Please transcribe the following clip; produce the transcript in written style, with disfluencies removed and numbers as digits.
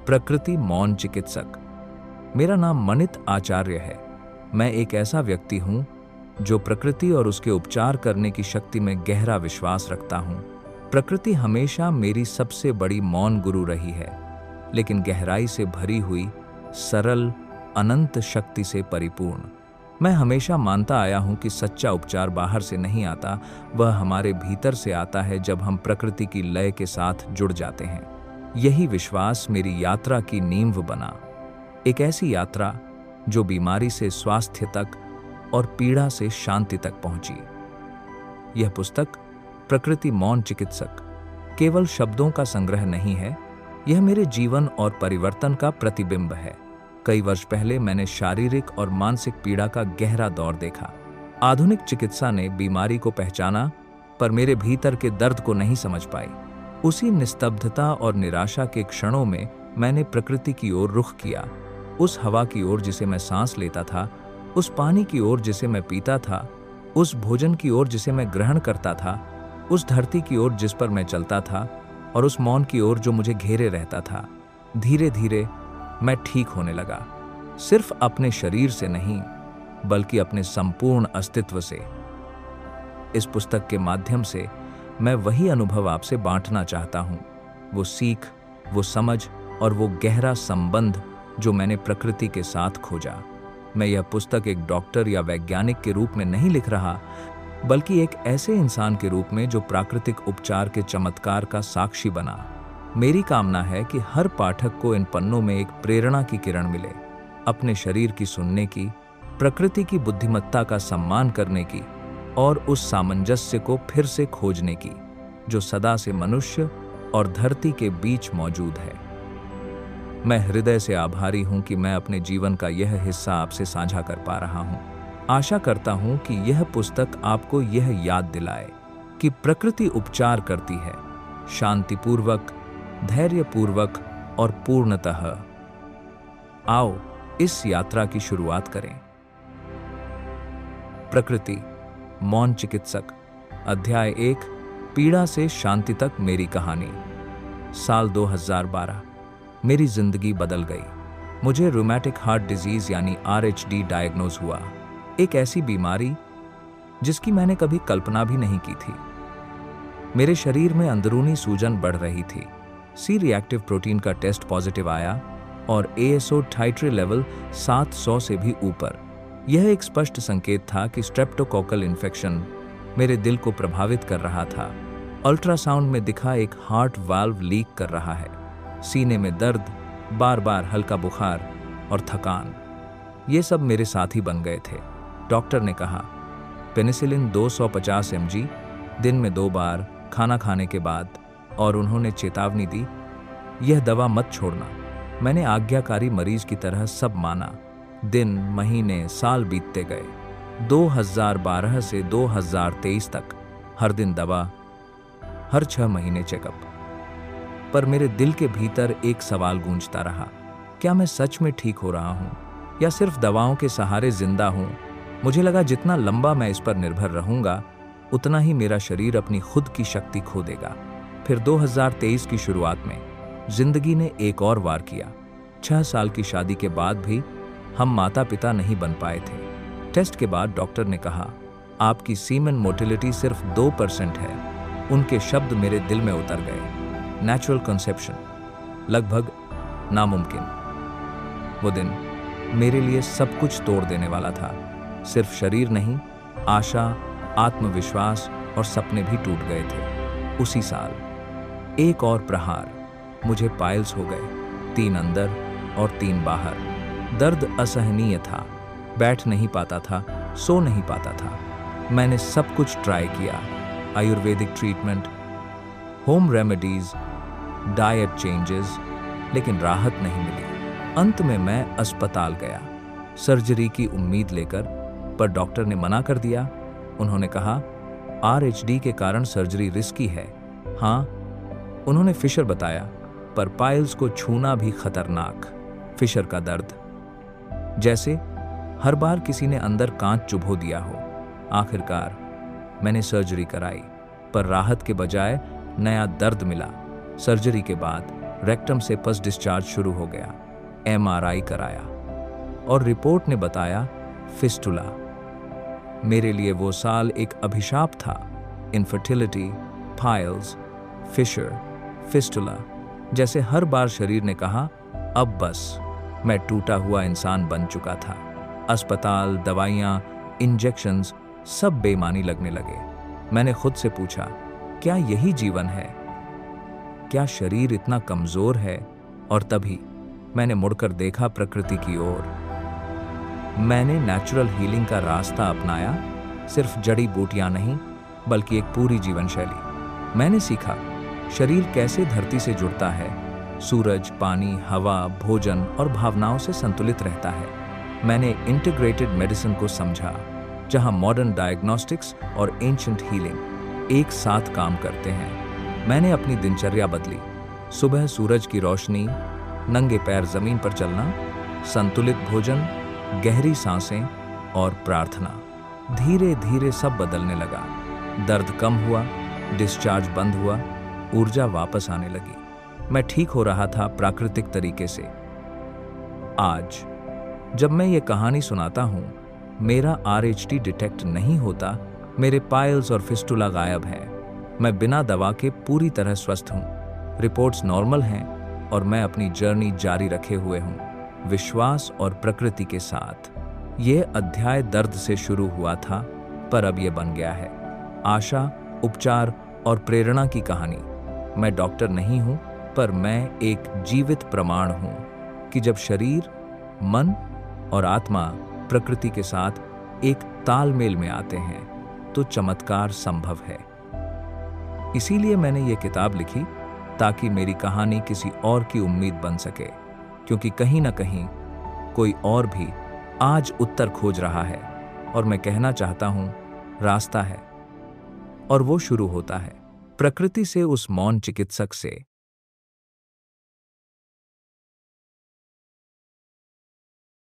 प्रकृति मौन चिकित्सक। मेरा नाम मनित आचार्य है। मैं एक ऐसा व्यक्ति हूँ जो प्रकृति और उसके उपचार करने की शक्ति में गहरा विश्वास रखता हूँ। प्रकृति हमेशा मेरी सबसे बड़ी मौन गुरु रही है, लेकिन गहराई से भरी हुई, सरल, अनंत शक्ति से परिपूर्ण। मैं हमेशा मानता आया हूँ कि सच्चा उपचार बाहर से नहीं आता, वह हमारे भीतर से आता है जब हम प्रकृति की लय के साथ जुड़ जाते हैं। यही विश्वास मेरी यात्रा की नींव बना। एक ऐसी यात्रा जो बीमारी से स्वास्थ्य तक और पीड़ा से शांति तक पहुंची। यह पुस्तक प्रकृति मौन चिकित्सक केवल शब्दों का संग्रह नहीं है, यह मेरे जीवन और परिवर्तन का प्रतिबिंब है। कई वर्ष पहले मैंने शारीरिक और मानसिक पीड़ा का गहरा दौर देखा। आधुनिक चिकित्सा ने बीमारी को पहचाना, पर मेरे भीतर के दर्द को नहीं समझ पाई। उसी निस्तब्धता और निराशा के क्षणों में मैंने प्रकृति की ओर रुख किया, उस हवा की ओर जिसे मैं सांस लेता था, उस पानी की ओर जिसे मैं पीता था, उस भोजन की ओर जिसे मैं ग्रहण करता था, उस धरती की ओर जिस पर मैं चलता था, और उस मौन की ओर जो मुझे घेरे रहता था। धीरे धीरे मैं ठीक होने लगा, सिर्फ अपने शरीर से नहीं, बल्कि अपने संपूर्ण अस्तित्व से। इस पुस्तक के माध्यम से मैं वही अनुभव आपसे बांटना चाहता हूँ, वो सीख, वो समझ और वो गहरा संबंध जो मैंने प्रकृति के साथ खोजा। मैं यह पुस्तक एक डॉक्टर या वैज्ञानिक के रूप में नहीं लिख रहा, बल्कि एक ऐसे इंसान के रूप में जो प्राकृतिक उपचार के चमत्कार का साक्षी बना। मेरी कामना है कि हर पाठक को इन पन्नों में एक प्रेरणा की किरण मिले, अपने शरीर की सुनने की, प्रकृति की बुद्धिमत्ता का सम्मान करने की और उस सामंजस्य को फिर से खोजने की जो सदा से मनुष्य और धरती के बीच मौजूद है। मैं हृदय से आभारी हूं कि मैं अपने जीवन का यह हिस्सा आपसे साझा कर पा रहा हूं। आशा करता हूं कि यह पुस्तक आपको यह याद दिलाए कि प्रकृति उपचार करती है, शांतिपूर्वक, धैर्यपूर्वक और पूर्णतः। आओ इस यात्रा की शुरुआत करें। प्रकृति मौन चिकित्सक, अध्याय 1, पीड़ा से शांति तक मेरी कहानी। साल 2012। मेरी जिंदगी बदल गई। मुझे रूमेटिक हार्ट डिजीज यानी RHD डायग्नोज हुआ, एक ऐसी बीमारी जिसकी मैंने कभी कल्पना भी नहीं की थी। मेरे शरीर में अंदरूनी सूजन बढ़ रही थी। C रिएक्टिव प्रोटीन का टेस्ट पॉजिटिव आया और ASO टाइट्री लेवल 700 से भी ऊपर। यह एक स्पष्ट संकेत था कि स्ट्रेप्टोकोकल इन्फेक्शन मेरे दिल को प्रभावित कर रहा था। अल्ट्रासाउंड में दिखा एक हार्ट वाल्व लीक कर रहा है। सीने में दर्द, बार बार हल्का बुखार और थकान, ये सब मेरे साथी बन गए थे। डॉक्टर ने कहा, पेनिसिलिन 250 mg दिन में 2 बार खाना खाने के बाद, और उन्होंने चेतावनी दी, यह दवा मत छोड़ना। मैंने आज्ञाकारी मरीज की तरह सब माना। दिन, महीने, साल बीतते गए। 2012 से 2023 तक हर दिन दवा, हर 6 महीने चेकअप। पर मेरे दिल के भीतर एक सवाल गूंजता रहा, क्या मैं सच में ठीक हो रहा हूँ या सिर्फ दवाओं के सहारे जिंदा हूँ? मुझे लगा जितना लंबा मैं इस पर निर्भर रहूंगा, उतना ही मेरा शरीर अपनी खुद की शक्ति खो देगा। फिर 2023 की शुरुआत में जिंदगी ने एक और वार किया। 6 साल की शादी के बाद भी हम माता पिता नहीं बन पाए थे। टेस्ट के बाद डॉक्टर ने कहा, आपकी सीमेन मोटिलिटी सिर्फ 2% है। उनके शब्द मेरे दिल में उतर गए। नेचुरल कंसेप्शन, लगभग नामुमकिन। वो दिन मेरे लिए सब कुछ तोड़ देने वाला था। सिर्फ शरीर नहीं, आशा, आत्मविश्वास और सपने भी टूट गए थे। उसी साल एक और प्रहार, मुझे पाइल्स हो गए, 3 अंदर और 3 बाहर। दर्द असहनीय था, बैठ नहीं पाता था, सो नहीं पाता था। मैंने सब कुछ ट्राई किया, Ayurvedic treatment, home remedies, diet changes, लेकिन राहत नहीं मिली। अंत में मैं अस्पताल गया, सर्जरी की उम्मीद लेकर, पर डॉक्टर ने मना कर दिया। उन्होंने कहा, RHD के कारण सर्जरी रिस्की है। हाँ, उन्होंने फिशर बताया, पर पाइल्स को छूना भी खतरनाक। फिशर का दर्द, जैसे हर बार किसी ने अंदर कांच चुभो दिया हो। आखिरकार मैंने सर्जरी कराई, पर राहत के बजाय नया दर्द मिला। सर्जरी के बाद रेक्टम से पस डिस्चार्ज शुरू हो गया। एमआरआई कराया और रिपोर्ट ने बताया फिस्टुला। मेरे लिए वो साल एक अभिशाप था। इनफर्टिलिटी, पाइल्स, फिशर, फिस्टुला, जैसे हर बार शरीर ने कहा अब बस। मैं टूटा हुआ इंसान बन चुका था। अस्पताल, दवाइयाँ, इंजेक्शंस सब बेईमानी लगने लगे। मैंने खुद से पूछा, क्या यही जीवन है? क्या शरीर इतना कमजोर है? और तभी मैंने मुड़कर देखा प्रकृति की ओर। मैंने नेचुरल हीलिंग का रास्ता अपनाया, सिर्फ जड़ी बूटियां नहीं बल्कि एक पूरी जीवन शैली। मैंने सीखा शरीर कैसे धरती से जुड़ता है, सूरज, पानी, हवा, भोजन और भावनाओं से संतुलित रहता है। मैंने इंटीग्रेटेड मेडिसिन को समझा, जहां मॉडर्न डायग्नोस्टिक्स और एंशिएंट हीलिंग एक साथ काम करते हैं। मैंने अपनी दिनचर्या बदली। सुबह सूरज की रोशनी, नंगे पैर जमीन पर चलना, संतुलित भोजन, गहरी सांसें और प्रार्थना। धीरे धीरे सब बदलने लगा। दर्द कम हुआ, डिस्चार्ज बंद हुआ, ऊर्जा वापस आने लगी। मैं ठीक हो रहा था प्राकृतिक तरीके से। आज जब मैं ये कहानी सुनाता हूं, मेरा RH डिटेक्ट नहीं होता, मेरे पाइल्स और फिस्टुला गायब हैं। मैं बिना दवा के पूरी तरह स्वस्थ हूं। रिपोर्ट्स नॉर्मल हैं और मैं अपनी जर्नी जारी रखे हुए हूं, विश्वास और प्रकृति के साथ। यह अध्याय दर्द से शुरू हुआ था, पर अब यह बन गया है आशा, उपचार और प्रेरणा की कहानी। मैं डॉक्टर नहीं हूं, पर मैं एक जीवित प्रमाण हूं कि जब शरीर, मन और आत्मा प्रकृति के साथ एक तालमेल में आते हैं तो चमत्कार संभव है। इसीलिए मैंने ये किताब लिखी, ताकि मेरी कहानी किसी और की उम्मीद बन सके, क्योंकि कहीं ना कहीं कोई और भी आज उत्तर खोज रहा है। और मैं कहना चाहता हूं, रास्ता है और वो शुरू होता है प्रकृति से, उस मौन चिकित्सक से